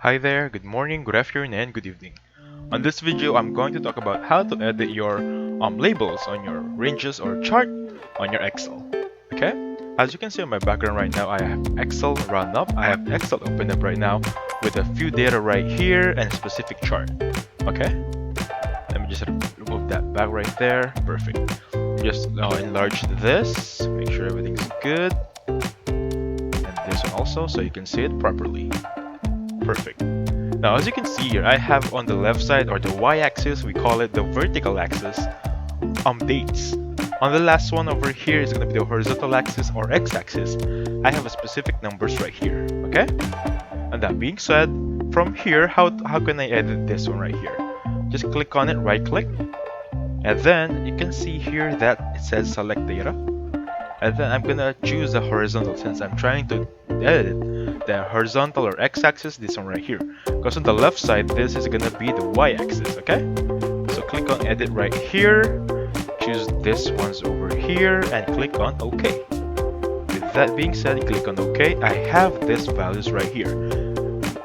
Hi there, good morning, good afternoon, and good evening. On this video, I'm going to talk about how to edit your labels on your ranges or chart on your Excel. Okay? As you can see on my background right now, I have Excel run up. I have Excel opened up right now with a few data right here and a specific chart. Okay? Let me just remove that back right there. Perfect. Just enlarge this, make sure everything's good. And this one also, so you can see it properly. Perfect. Now, as you can see here, I have on the left side or the y-axis, we call it the vertical axis, dates. On the last one over here is going to be the horizontal axis or x-axis. I have a specific numbers right here. Okay. And that being said, from here, how can I edit this one right here? Just click on it, right click, and then you can see here that it says select data. And then I'm gonna choose the horizontal since I'm trying to edit the horizontal or x-axis, this one right here. Because on the left side, this is gonna be the y-axis, okay? So click on edit right here, choose this one's over here, and click on OK. With that being said, click on OK. I have these values right here,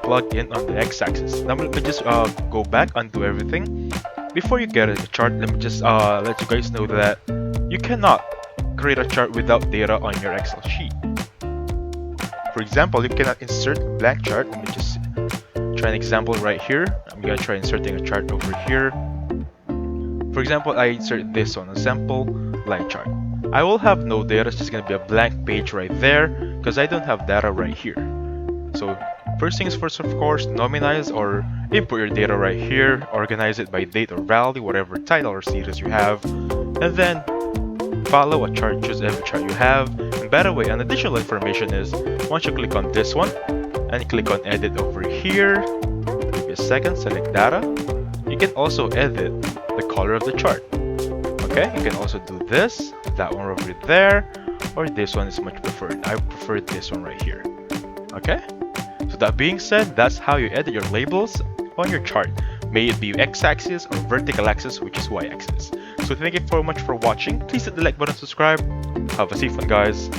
plugged in on the x-axis. Now let me just go back, undo everything. Before you get a chart, let me just let you guys know that you cannot create a chart without data on your Excel sheet. For example, you cannot insert a blank chart. Let me just try an example right here. I'm gonna try inserting a chart over here. For example, I insert this one, a sample line chart. I will have no data, it's just gonna be a blank page right there because I don't have data right here. So first things first, of course, nominize or input your data right here, organize it by date or value, whatever title or series you have, and then follow a chart, choose every chart you have. And by the way, an additional information is once you click on this one and click on edit over here, give it a second, select data, you can also edit the color of the chart. Okay, you can also do this, that one over there, or this one is much preferred. I prefer this one right here. Okay, so that being said, that's how you edit your labels on your chart, may it be x-axis or vertical axis, which is y-axis. So thank you so much for watching. Please hit the like button, subscribe. Have a safe one, guys.